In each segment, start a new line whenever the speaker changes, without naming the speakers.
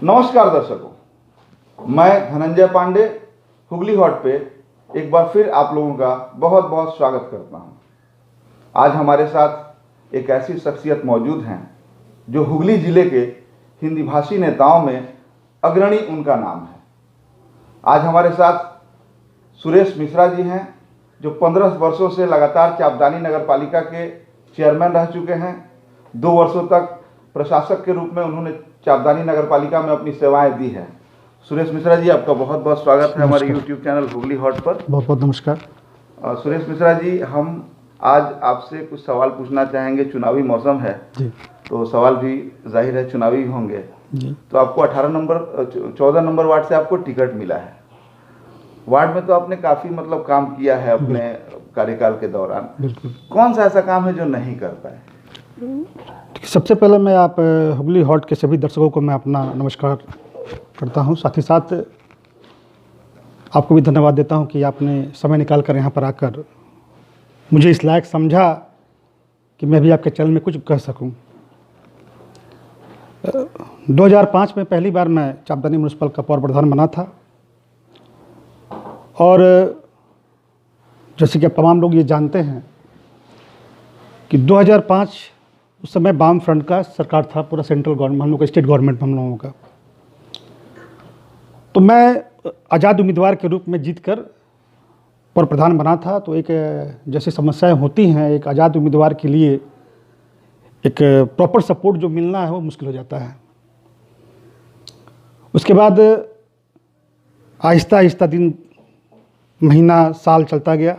नमस्कार दर्शकों, मैं धनंजय पांडे हुगली हॉट पे एक बार फिर आप लोगों का बहुत बहुत स्वागत करता हूं। आज हमारे साथ एक ऐसी शख्सियत मौजूद हैं जो हुगली जिले के हिंदी भाषी नेताओं में अग्रणी उनका नाम है। आज हमारे साथ सुरेश मिश्रा जी हैं जो 15 वर्षों से लगातार चापदानी नगर पालिका के चेयरमैन रह चुके हैं। 2 वर्षों तक प्रशासक के रूप में उन्होंने चापदानी नगर पालिका में अपनी सेवाएं दी हैं। सुरेश मिश्रा जी, आपका बहुत बहुत स्वागत है हमारे YouTube चैनल हुगली हॉट पर।
बहुत बहुत नमस्कार।
सुरेश मिश्रा जी, हम आज आपसे कुछ सवाल पूछना चाहेंगे। चुनावी मौसम है
जी,
तो सवाल भी जाहिर है चुनावी होंगे
जी।
तो आपको 14 नंबर वार्ड से आपको टिकट मिला है। वार्ड में तो आपने काफ़ी काम किया है अपने कार्यकाल के दौरान।
बिल्कुल।
कौन सा ऐसा काम है जो नहीं कर पाए?
सबसे पहले मैं आप हुगली हॉट के सभी दर्शकों को मैं अपना नमस्कार करता हूं। साथ ही साथ आपको भी धन्यवाद देता हूं कि आपने समय निकाल कर यहाँ पर आकर मुझे इस लायक समझा कि मैं भी आपके चैनल में कुछ कह सकूं। 2005 में पहली बार मैं चापदानी म्युनिसिपल का पौर प्रधान बना था और जैसे कि तमाम लोग ये जानते हैं कि 2005 उस समय वाम फ्रंट का सरकार था, पूरा सेंट्रल गवर्नमेंट, हम लोग का स्टेट गवर्नमेंट हम लोगों का। तो मैं आज़ाद उम्मीदवार के रूप में जीतकर पौर प्रधान बना था। तो एक जैसी समस्याएं होती हैं, एक आज़ाद उम्मीदवार के लिए एक प्रॉपर सपोर्ट जो मिलना है वो मुश्किल हो जाता है। उसके बाद आहिस्ता आहिस्ता दिन, महीना, साल चलता गया।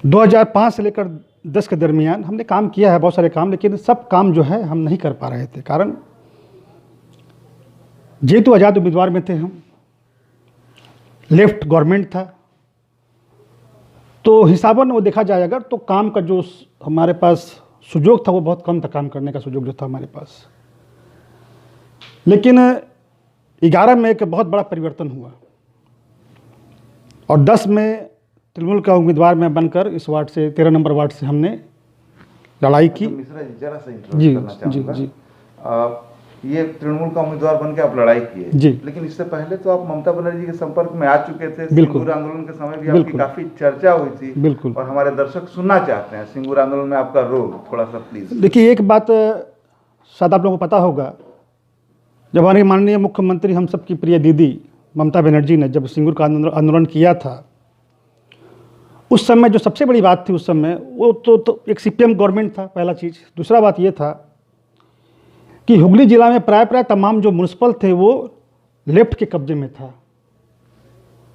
2005 से लेकर 10 के दरमियान हमने काम किया है, बहुत सारे काम, लेकिन सब काम जो है हम नहीं कर पा रहे थे। कारण जेतु आज़ाद उम्मीदवार में थे हम, लेफ्ट गवर्नमेंट था, तो हिसाबन वो देखा जाए अगर तो काम का जो हमारे पास सुयोग था वो बहुत कम था, काम करने का सुयोग जो था हमारे पास। लेकिन 11 में एक बहुत बड़ा परिवर्तन हुआ और 10 में तृणमूल का उम्मीदवार में बनकर इस वार्ड से 13 नंबर वार्ड से हमने लड़ाई की।
मिश्रा जी, जरा सा इंटरप्ट करना चाहूँगा। जी, ये तृणमूल का उम्मीदवार बन के आप लड़ाई किए
जी,
लेकिन इससे पहले तो आप ममता बनर्जी के संपर्क में आ चुके थे।
बिल्कुल।
सिंगूर आंदोलन के समय भी आपकी काफी चर्चा हुई थी।
बिल्कुल।
और हमारे दर्शक सुनना चाहते हैं सिंगूर आंदोलन में आपका रोल, थोड़ा सा प्लीज।
देखिए, एक बात शायद आप लोगों को पता होगा, जब हमारी माननीय मुख्यमंत्री, हम सबकी प्रिय दीदी ममता बनर्जी ने जब सिंगूर का आंदोलन किया था, उस समय जो सबसे बड़ी बात थी उस समय वो तो एक CPM गवर्नमेंट था, पहला चीज़। दूसरा बात ये था कि हुगली जिला में प्राय तमाम जो म्युनिसिपल थे वो लेफ्ट के कब्जे में था।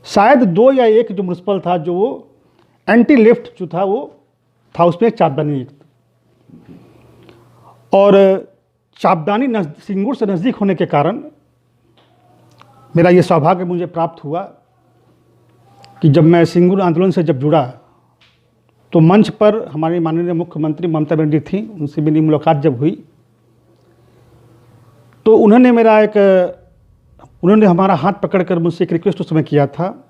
शायद 2 या 1 जो म्युनिसिपल था जो वो एंटी लेफ्ट जो था वो था, उसमें चापदानी एक। और चापदानी सिंगूर से नज़दीक होने के कारण मेरा ये सौभाग्य मुझे प्राप्त हुआ कि जब मैं सिंगूर आंदोलन से जब जुड़ा तो मंच पर हमारी माननीय मुख्यमंत्री ममता बनर्जी थी, उनसे मेरी मुलाकात जब हुई तो उन्होंने हमारा हाथ पकड़कर मुझसे एक रिक्वेस्ट उस समय किया था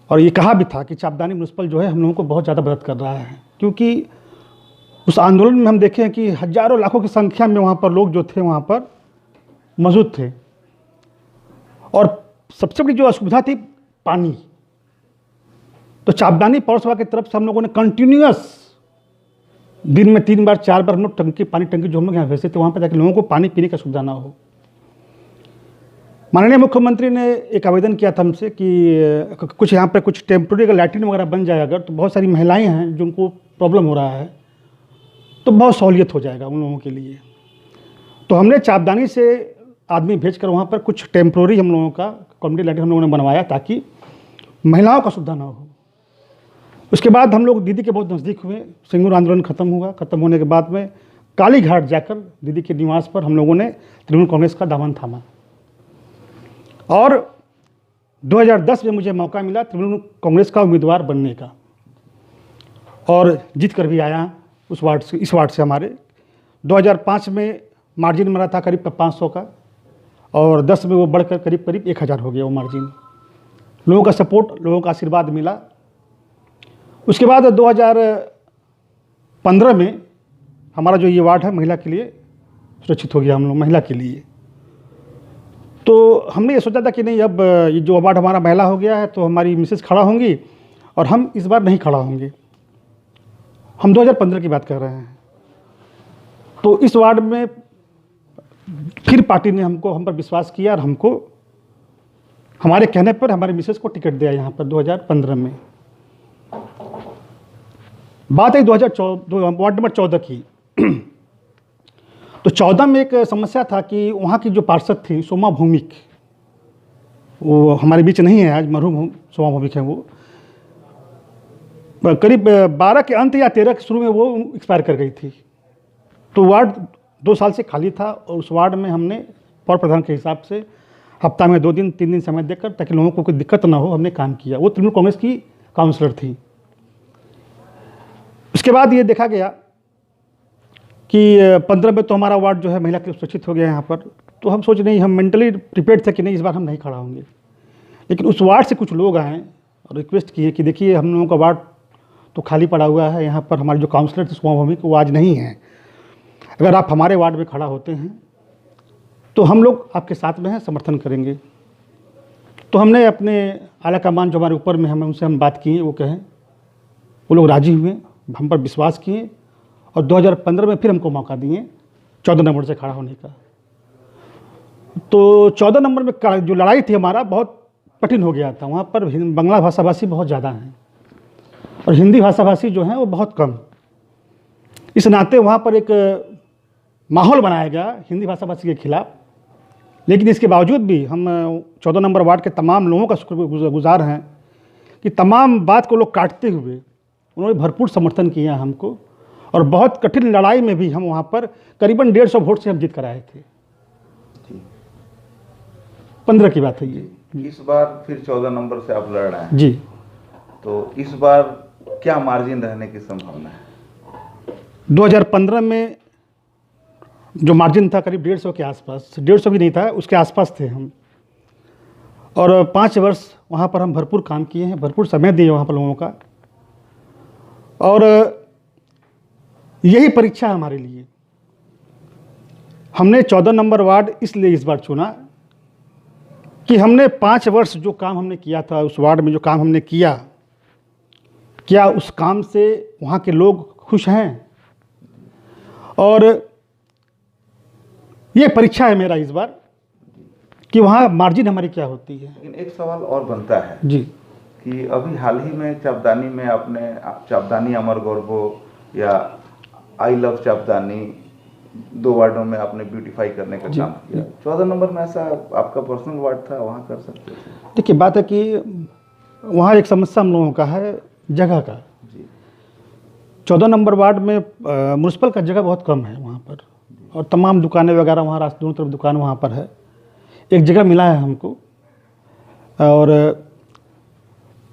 और ये कहा भी था कि चापदानी म्युनिसिपल जो है हम लोगों को बहुत ज़्यादा मदद कर रहा है, क्योंकि उस आंदोलन में हम देखें कि हजारों लाखों की संख्या में वहाँ पर लोग जो थे वहाँ पर मौजूद थे और सबसे बड़ी जो असुविधा थी पानी। तो चापदानी पौरसभा की तरफ से हम लोगों ने कंटिन्यूअस दिन में 3 बार 4 बार हम लोग पानी टंकी जो हम लोग यहाँ भेजते थे वहाँ पर ताकि लोगों को पानी पीने का सुविधा ना हो। माननीय मुख्यमंत्री ने एक आवेदन किया था हमसे कि कुछ यहाँ पर कुछ टेम्प्रोरी अगर लैट्रिन वगैरह बन जाए अगर, तो बहुत सारी महिलाएं हैं जिनको प्रॉब्लम हो रहा है, तो बहुत सहूलियत हो जाएगा उन लोगों के लिए। तो हमने चापदानी से आदमी भेजकर वहाँ पर कुछ टेम्प्रोरी हम लोगों का कम्युनिटी लैट्रिन हम लोगों ने बनवाया ताकि महिलाओं का सुविधा ना हो। उसके बाद हम लोग दीदी के बहुत नज़दीक हुए। सिंगूर आंदोलन खत्म हुआ। खत्म होने के बाद में काली घाट जाकर दीदी के निवास पर हम लोगों ने तृणमूल कांग्रेस का दामन थामा और 2010 में मुझे मौका मिला तृणमूल कांग्रेस का उम्मीदवार बनने का और जीत कर भी आया उस वार्ड से, इस वार्ड से। हमारे 2005 में मार्जिन मेरा था करीब 500 का और 10 में वो बढ़कर करीब 1000 हो गया वो मार्जिन। लोगों का सपोर्ट, लोगों का आशीर्वाद मिला। उसके बाद 2015 में हमारा जो ये वार्ड है महिला के लिए, सुरक्षित हो गया हम लोग महिला के लिए। तो हमने ये सोचा था कि नहीं, अब ये जो अवार्ड हमारा महिला हो गया है तो हमारी मिसेस खड़ा होंगी और हम इस बार नहीं खड़ा होंगे। हम 2015 की बात कर रहे हैं। तो इस वार्ड में फिर पार्टी ने हम पर विश्वास किया और हमको हमारे कहने पर हमारे मिसेस को टिकट दिया यहाँ पर 2015 में। बात है 2014 वार्ड नंबर 14 की। तो 14 में एक समस्या था कि वहाँ की जो पार्षद थी सोमा भौमिक, वो हमारे बीच नहीं है आज, मरहूम सोमा भौमिक है। वो करीब 12 के अंत या 13 के शुरू में वो एक्सपायर कर गई थी। तो वार्ड 2 साल से खाली था और उस वार्ड में हमने पौर प्रधान के हिसाब से हफ्ता में 2 दिन 3 दिन समय देकर, ताकि लोगों को कोई दिक्कत ना हो, हमने काम किया। वो तृणमूल कांग्रेस की काउंसलर थी। उसके बाद ये देखा गया कि 15 में तो हमारा वार्ड जो है महिला के लिए सुरक्षित हो गया यहाँ पर। तो हम सोच नहीं, हम मेंटली प्रिपेयर्ड थे कि नहीं, इस बार हम नहीं खड़ा होंगे। लेकिन उस वार्ड से कुछ लोग आए और रिक्वेस्ट किए कि देखिए, हम लोगों का वार्ड तो खाली पड़ा हुआ है, यहाँ पर हमारे जो काउंसलर थे सोमा भौमिक वो आज नहीं हैं। अगर आप हमारे वार्ड में खड़ा होते हैं तो हम लोग आपके साथ में हैं, समर्थन करेंगे। तो हमने अपने आला कमान जो हमारे ऊपर में हमें उनसे हम बात किए, वो कहें, वो लोग राजी हुए, हम पर विश्वास किए और 2015 में फिर हमको मौका दिए 14 नंबर से खड़ा होने का। तो 14 नंबर में जो लड़ाई थी हमारा, बहुत कठिन हो गया था। वहाँ पर बांग्ला भाषाभाषी बहुत ज़्यादा हैं और हिंदी भाषाभाषी जो हैं वो बहुत कम। इस नाते वहाँ पर एक माहौल बनाया गया हिंदी भाषाभाषी के खिलाफ। लेकिन इसके बावजूद भी हम 14 नंबर वार्ड के तमाम लोगों का शुक्रगुजार हैं कि तमाम बात को लोग काटते हुए उन्होंने भरपूर समर्थन किया हमको, और बहुत कठिन लड़ाई में भी हम वहाँ पर करीबन 150 वोट से हम जीत कर आए थे। 15 की बात है ये।
इस बार फिर 14 नंबर से आप लड़ रहे हैं
जी।
तो इस बार क्या मार्जिन रहने की संभावना है?
2015 में जो मार्जिन था करीब 150 के आसपास, 150 भी नहीं था, उसके आसपास थे हम। और 5 वर्ष वहाँ पर हम भरपूर काम किए हैं, भरपूर समय दिए वहाँ पर लोगों का। और यही परीक्षा है हमारे लिए। हमने 14 नंबर वार्ड इसलिए इस बार चुना कि हमने 5 वर्ष जो काम हमने किया था उस वार्ड में, जो काम हमने किया, क्या उस काम से वहाँ के लोग खुश हैं? और ये परीक्षा है मेरा इस बार कि वहाँ मार्जिन हमारी क्या होती है।
लेकिन एक सवाल और बनता है
जी
कि अभी हाल ही में चापदानी में आपने चापदानी अमर गौरव या आई लव चापदानी 2 वार्डों में आपने ब्यूटीफाई करने का काम किया। 14 नंबर में ऐसा आपका पर्सनल वार्ड था, वहाँ कर सकते थे?
देखिए, बात है कि वहाँ एक समस्या हम लोगों का है जगह का।
जी।
14 नंबर वार्ड में म्यूनसिपल का जगह बहुत कम है वहाँ पर, और तमाम दुकानें वगैरह वहाँ रास्ते दोनों तरफ दुकान वहाँ पर है। एक जगह मिला है हमको, और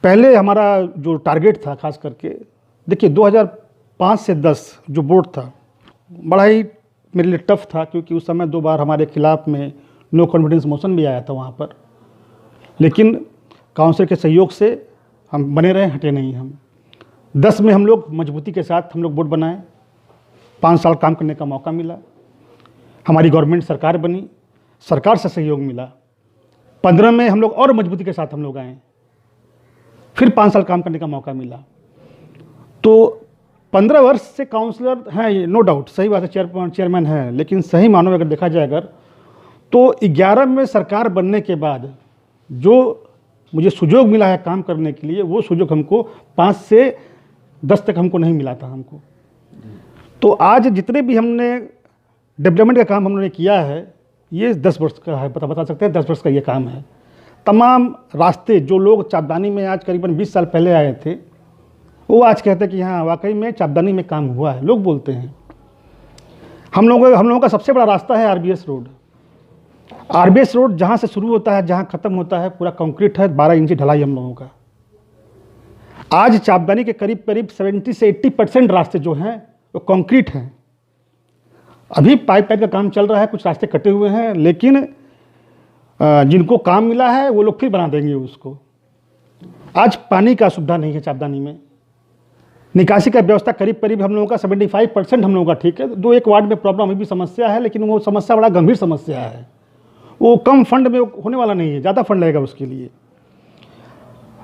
पहले हमारा जो टारगेट था खास करके, देखिए 2005 से 10 जो बोर्ड था बड़ा ही मेरे लिए टफ था, क्योंकि उस समय 2 बार हमारे खिलाफ में नो कॉन्फिडेंस मोशन भी आया था वहाँ पर। लेकिन काउंसिल के सहयोग से हम बने रहे, हटे नहीं हम। 10 में हम लोग मजबूती के साथ हम लोग बोर्ड बनाए, 5 साल काम करने का मौका मिला, हमारी गवर्नमेंट सरकार बनी, सरकार से सहयोग मिला। 15 में हम लोग और मजबूती के साथ हम लोग आए, फिर 5 साल काम करने का मौका मिला। तो 15 वर्ष से काउंसलर हैं, ये नो डाउट, सही बात है, चेयरमैन है। लेकिन सही मानों में अगर देखा जाए अगर, तो 11 में सरकार बनने के बाद जो मुझे सुयोग मिला है काम करने के लिए, वो सुयोग हमको 5 से 10 तक हमको नहीं मिला था हमको। तो आज जितने भी हमने डेवलपमेंट का काम हमने किया है, ये 10 वर्ष का है, बता सकते हैं 10 वर्ष का ये काम है। तमाम रास्ते जो लोग चापदानी में आज करीबन 20 साल पहले आए थे, वो आज कहते हैं कि हाँ वाकई में चापदानी में काम हुआ है, लोग बोलते हैं। हम लोगों का सबसे बड़ा रास्ता है आरबीएस रोड। आरबीएस रोड जहाँ से शुरू होता है जहाँ ख़त्म होता है पूरा कंक्रीट है, 12 इंची ढलाई हम लोगों का। आज चापदानी के करीब 70 से 80% रास्ते जो हैं वो कंक्रीट हैं। अभी पाइप का काम चल रहा है, कुछ रास्ते कटे हुए हैं, लेकिन जिनको काम मिला है वो लोग फिर बना देंगे उसको। आज पानी का सुविधा नहीं है चापदानी में, निकासी का व्यवस्था करीब करीब हम लोगों का 75% हम लोगों का ठीक है। 2-1 वार्ड में प्रॉब्लम अभी भी समस्या है, लेकिन वो समस्या बड़ा गंभीर समस्या है। वो कम फंड में होने वाला नहीं है, ज़्यादा फंड लगेगा उसके लिए।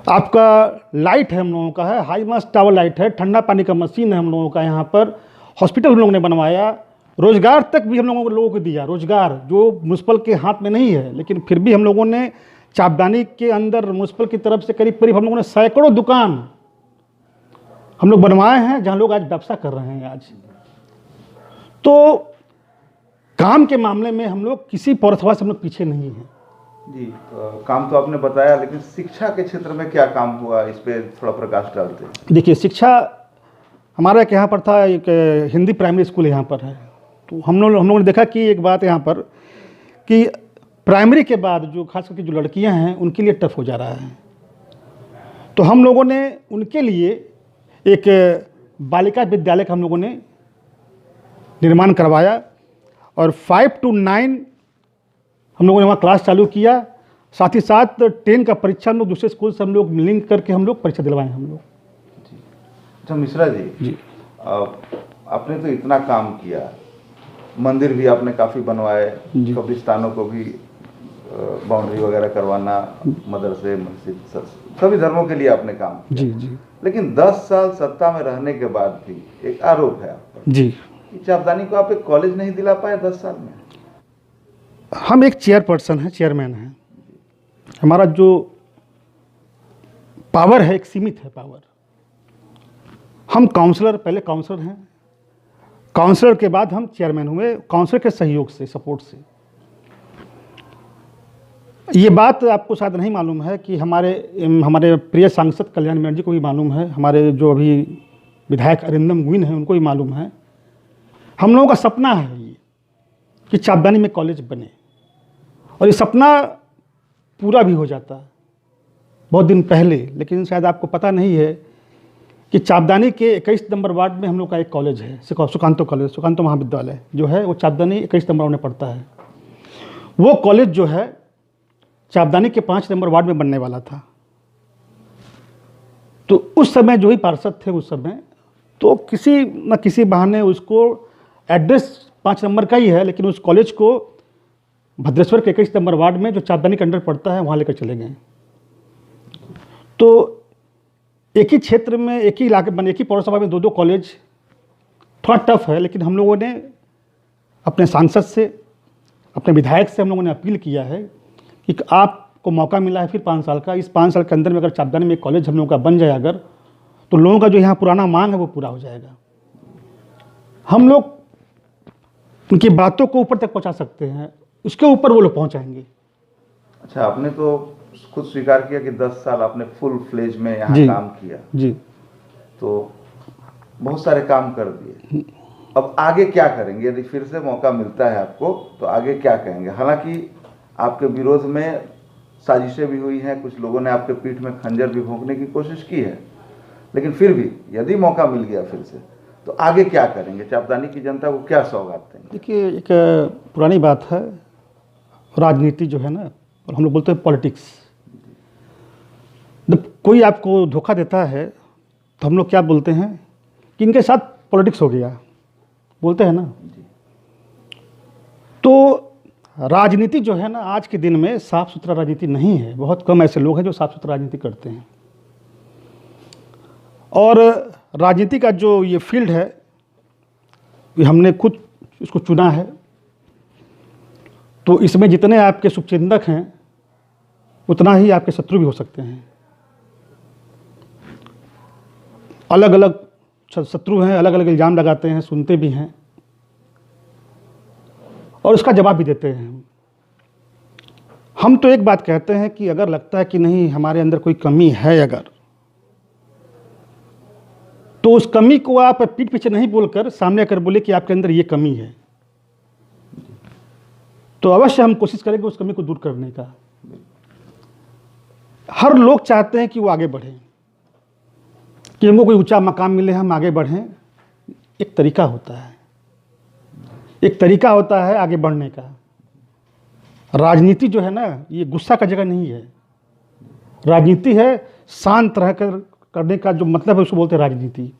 आपका लाइट है हम लोगों का है, हाई मास्ट टावर लाइट है, ठंडा पानी का मशीन है हम लोगों का यहाँ पर, हॉस्पिटल हम लोगों ने बनवाया, रोजगार तक भी हम लोगों को दिया। रोजगार जो म्यूनसिपल के हाथ में नहीं है, लेकिन फिर भी हम लोगों ने चापदानी के अंदर म्यूनसिपल की तरफ से करीब करीब हम लोगों ने सैकड़ों दुकान हम लोग बनवाए हैं, जहाँ लोग आज व्यवसाय कर रहे हैं। आज तो काम के मामले में हम लोग किसी पौरसभा से हम लोग पीछे नहीं हैं।
जी, काम तो आपने बताया, लेकिन शिक्षा के क्षेत्र में क्या काम हुआ, इस पे थोड़ा प्रकाश डालते हैं।
देखिए, शिक्षा हमारा एक यहाँ पर था, एक हिंदी प्राइमरी स्कूल यहाँ पर है। तो हम लोगों ने देखा कि एक बात यहाँ पर कि प्राइमरी के बाद जो खास करके जो लड़कियाँ हैं उनके लिए टफ हो जा रहा है। तो हम लोगों ने उनके लिए एक बालिका विद्यालय का हम लोगों ने निर्माण करवाया और 5 to 9 हम लोगों ने वहाँ क्लास चालू किया। साथ ही साथ 10 का परीक्षा हम लोग दूसरे स्कूल से हम लोग लिंक करके हम लोग परीक्षा दिलवाए हम लोग।
अच्छा मिश्रा जी, आपने तो इतना काम किया, मंदिर भी आपने काफ़ी बनवाए, कब्रिस्तानों को भी बाउंड्री वगैरह करवाना, मदरसे मस्जिद सभी धर्मों के लिए आपने काम किया।
जी जी।
लेकिन 10 साल सत्ता में रहने के बाद भी एक आरोप है आप पर
जी
कि चापदानी को आप एक कॉलेज नहीं दिला पाए 10 साल में।
हम एक चेयरपर्सन हैं, चेयरमैन हैं। हमारा जो पावर है एक सीमित है पावर। हम काउंसलर, पहले काउंसलर हैं, काउंसलर के बाद हम चेयरमैन हुए, काउंसलर के सहयोग से, सपोर्ट से। ये बात आपको शायद नहीं मालूम है कि हमारे प्रिय सांसद कल्याण मीणा जी को भी मालूम है, हमारे जो अभी विधायक अरिंदम गुइन हैं उनको भी मालूम है। हम लोगों का सपना है ये कि चापदानी में कॉलेज बने, और ये सपना पूरा भी हो जाता बहुत दिन पहले। लेकिन शायद आपको पता नहीं है कि चापदानी के 21 नंबर वार्ड में हम लोग का एक कॉलेज है, सुकांतो कॉलेज, सुकांतो महाविद्यालय जो है वो चापदानी 21 नंबर वार्ड में पड़ता है। वो कॉलेज जो है चापदानी के 5 नंबर वार्ड में बनने वाला था। तो उस समय जो ही पार्षद थे उस समय, तो किसी न किसी बहाने उसको एड्रेस 5 नंबर का ही है, लेकिन उस कॉलेज को भद्रेश्वर के 21 नंबर वार्ड में जो चापदानी के अंडर पड़ता है वहाँ लेकर चले गए। तो एक ही क्षेत्र में, एक ही इलाके बने, एक ही पौरसभा में 2-2 कॉलेज थोड़ा टफ है। लेकिन हम लोगों ने अपने सांसद से, अपने विधायक से हम लोगों ने अपील किया है कि आपको मौका मिला है फिर 5 साल का, इस 5 साल के अंदर में अगर चापदानी में एक कॉलेज हम लोगों का बन जाए अगर, तो लोगों का जो यहाँ पुराना मांग है वो पूरा हो जाएगा। हम लोग उनकी बातों को ऊपर तक पहुँचा सकते हैं, उसके ऊपर वो लोग पहुँचाएंगे।
अच्छा, आपने तो खुद स्वीकार किया कि 10 साल आपने फुल फ्लेज में यहाँ काम किया
जी,
तो बहुत सारे काम कर दिए। अब आगे क्या करेंगे? यदि फिर से मौका मिलता है आपको तो आगे क्या कहेंगे? हालांकि आपके विरोध में साजिशें भी हुई हैं, कुछ लोगों ने आपके पीठ में खंजर भी भोंकने की कोशिश की है, लेकिन फिर भी यदि मौका मिल गया फिर से तो आगे क्या करेंगे? चापदानी की जनता को क्या सौगात देंगे?
देखिए, एक पुरानी बात है, राजनीति जो है ना, और हम लोग बोलते हैं पॉलिटिक्स। जब कोई आपको धोखा देता है तो हम लोग क्या बोलते हैं कि इनके साथ पॉलिटिक्स हो गया, बोलते हैं ना। तो राजनीति जो है ना आज के दिन में साफ सुथरा राजनीति नहीं है। बहुत कम ऐसे लोग हैं जो साफ सुथरा राजनीति करते हैं। और राजनीति का जो ये फील्ड है, ये हमने खुद इसको चुना है। तो इसमें जितने आपके शुभचिंतक हैं उतना ही आपके शत्रु भी हो सकते हैं। अलग अलग शत्रु हैं, अलग अलग इल्ज़ाम लगाते हैं, सुनते भी हैं और उसका जवाब भी देते हैं। हम तो एक बात कहते हैं कि अगर लगता है कि नहीं हमारे अंदर कोई कमी है अगर, तो उस कमी को आप पीठ पीछे नहीं बोलकर सामने आकर बोले कि आपके अंदर ये कमी है, तो अवश्य हम कोशिश करेंगे उस कमी को दूर करने का। हर लोग चाहते हैं कि वो आगे बढ़ें, कि हमको कोई ऊंचा मकाम मिले, हम आगे बढ़ें। एक तरीका होता है, एक तरीका होता है आगे बढ़ने का। राजनीति जो है ना, ये गुस्सा का जगह नहीं है। राजनीति है शांत रहकर करने का, जो मतलब है उसको बोलते हैं राजनीति।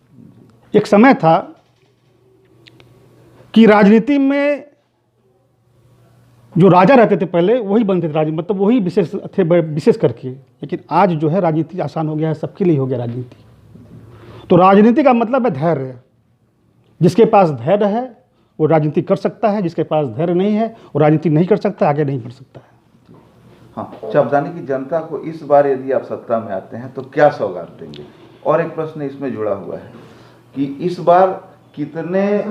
एक समय था कि राजनीति में जो राजा रहते थे पहले वही बनते थे राजनीति, मतलब वही विशेष थे विशेष करके। लेकिन आज जो है राजनीति आसान हो गया है, सबके लिए हो गया राजनीति। तो राजनीति का मतलब है धैर्य। जिसके पास धैर्य है वो राजनीति कर सकता है, जिसके पास धैर्य नहीं है वो राजनीति नहीं कर सकता, आगे नहीं बढ़ सकता है।
हाँ, चापदानी की जनता को इस बार यदि आप सत्ता में आते हैं तो क्या सौगात देंगे? और एक प्रश्न इसमें जुड़ा हुआ है कि इस बार कितने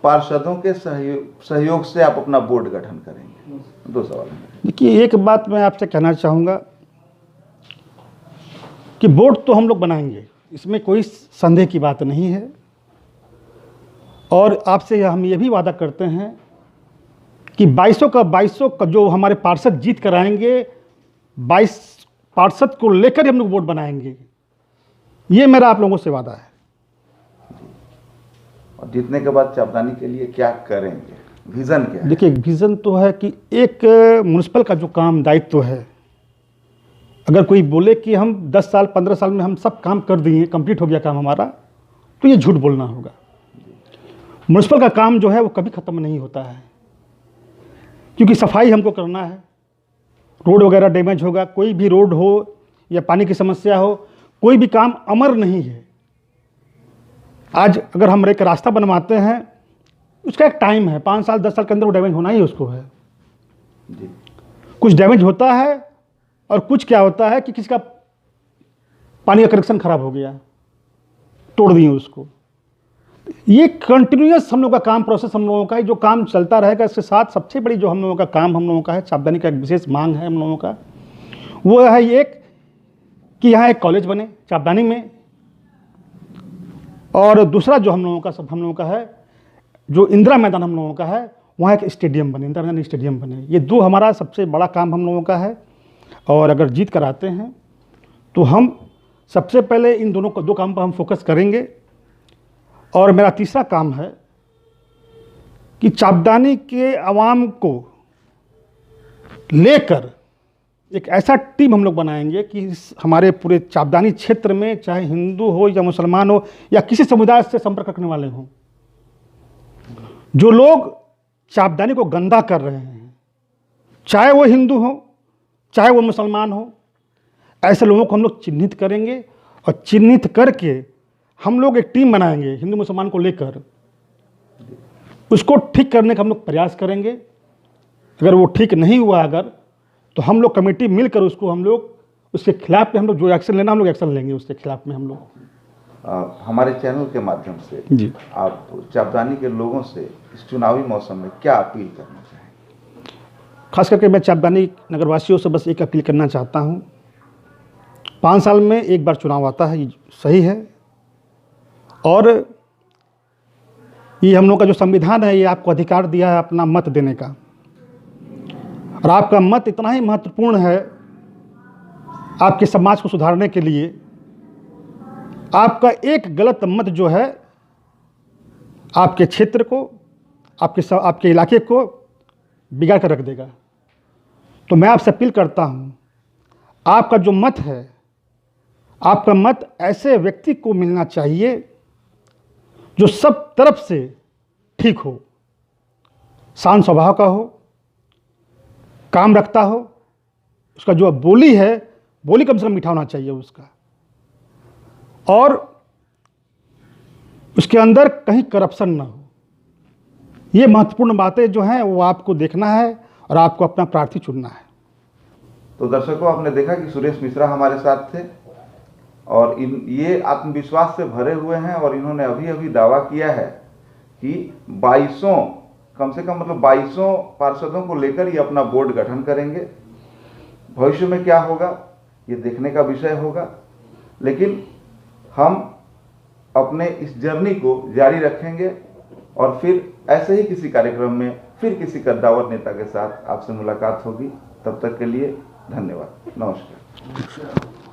पार्षदों के सहयोग से आप अपना बोर्ड गठन करेंगे? दो सवाल हैं।
देखिए, एक बात मैं आपसे कहना चाहूँगा कि बोर्ड तो हम लोग बनाएंगे, इसमें कोई संदेह की बात नहीं है। और आपसे हम ये भी वादा करते हैं कि 2200 का जो हमारे पार्षद जीत कर आएंगे, 22 पार्षद को लेकर हम लोग बोर्ड बनाएंगे। ये मेरा आप लोगों से वादा है।
और जीतने के बाद चापदानी के लिए क्या करेंगे? विजन क्या है?
देखिए, विजन तो है कि एक म्युनिसिपल का जो काम दायित्व है, अगर कोई बोले कि हम 10 साल 15 साल में हम सब काम कर दिए, कंप्लीट हो गया काम हमारा, तो ये झूठ बोलना होगा। म्युनिसिपल का काम जो है वो कभी ख़त्म नहीं होता है, क्योंकि सफाई हमको करना है। रोड वगैरह डैमेज होगा, कोई भी रोड हो या पानी की समस्या हो, कोई भी काम अमर नहीं है। आज अगर हम एक रास्ता बनवाते हैं, उसका एक टाइम है, 5 साल 10 साल के अंदर वो डैमेज होना ही उसको है। कुछ डैमेज होता है और कुछ क्या होता है कि किसी का पानी का कनेक्शन खराब हो गया, तोड़ दिए उसको। ये कंटिन्यूअस हम लोगों का काम प्रोसेस हम लोगों का है, जो काम चलता रहेगा। इसके साथ सबसे बड़ी जो हम लोगों का काम हम लोगों का है, चापदानी का एक विशेष मांग है हम लोगों का, वो है एक कि यहाँ एक कॉलेज बने चापदानी में, और दूसरा जो हम लोगों का है, जो इंदिरा मैदान हम लोगों का है, वहाँ एक स्टेडियम बने, इंदिरा मैदान स्टेडियम बने। ये दो हमारा सबसे बड़ा काम हम लोगों का है। और अगर जीत कर आते हैं तो हम सबसे पहले इन दोनों को, दो काम पर हम फोकस करेंगे। और मेरा तीसरा काम है कि चापदानी के आवाम को लेकर एक ऐसा टीम हम लोग बनाएंगे कि हमारे पूरे चापदानी क्षेत्र में, चाहे हिंदू हो या मुसलमान हो या किसी समुदाय से संपर्क रखने वाले हों, जो लोग चापदानी को गंदा कर रहे हैं, चाहे वो हिंदू हो चाहे वो मुसलमान हो, ऐसे लोगों को हम लोग चिन्हित करेंगे। और चिन्हित करके हम लोग एक टीम बनाएंगे हिंदू मुसलमान को लेकर, उसको ठीक करने का हम लोग प्रयास करेंगे। अगर वो ठीक नहीं हुआ अगर, तो हम लोग कमेटी मिलकर उसको हम लोग उसके खिलाफ में हम लोग जो एक्शन लेना हम लोग एक्शन लेंगे उसके खिलाफ में हम लोग।
हमारे चैनल के माध्यम से
जी
आप चापदानी के लोगों से इस चुनावी मौसम में क्या अपील करना चाहेंगे?
खास करके मैं चापदानी नगरवासियों से बस एक अपील करना चाहता हूँ, 5 साल में एक बार चुनाव आता है, ये सही है। और ये हम लोग का जो संविधान है, ये आपको अधिकार दिया है अपना मत देने का। और आपका मत इतना ही महत्वपूर्ण है आपके समाज को सुधारने के लिए। आपका एक गलत मत जो है आपके क्षेत्र को, आपके इलाके को बिगाड़ कर रख देगा। तो मैं आपसे अपील करता हूँ, आपका जो मत है, आपका मत ऐसे व्यक्ति को मिलना चाहिए जो सब तरफ से ठीक हो, शांत स्वभाव का हो, काम रखता हो, उसका जो बोली है, बोली कम से कम मीठा होना चाहिए उसका, और उसके अंदर कहीं करप्शन ना हो। ये महत्वपूर्ण बातें जो हैं वो आपको देखना है और आपको अपना प्रार्थी चुनना है।
तो दर्शकों, आपने देखा कि सुरेश मिश्रा हमारे साथ थे और ये आत्मविश्वास से भरे हुए हैं और इन्होंने अभी अभी दावा किया है कि 2200 कम से कम मतलब 2200 पार्षदों को लेकर ये अपना बोर्ड गठन करेंगे। भविष्य में क्या होगा ये देखने का विषय होगा, लेकिन हम अपने इस जर्नी को जारी रखेंगे और फिर ऐसे ही किसी कार्यक्रम में फिर किसी कद्दावर नेता के साथ आपसे मुलाकात होगी। तब तक के लिए धन्यवाद, नमस्कार।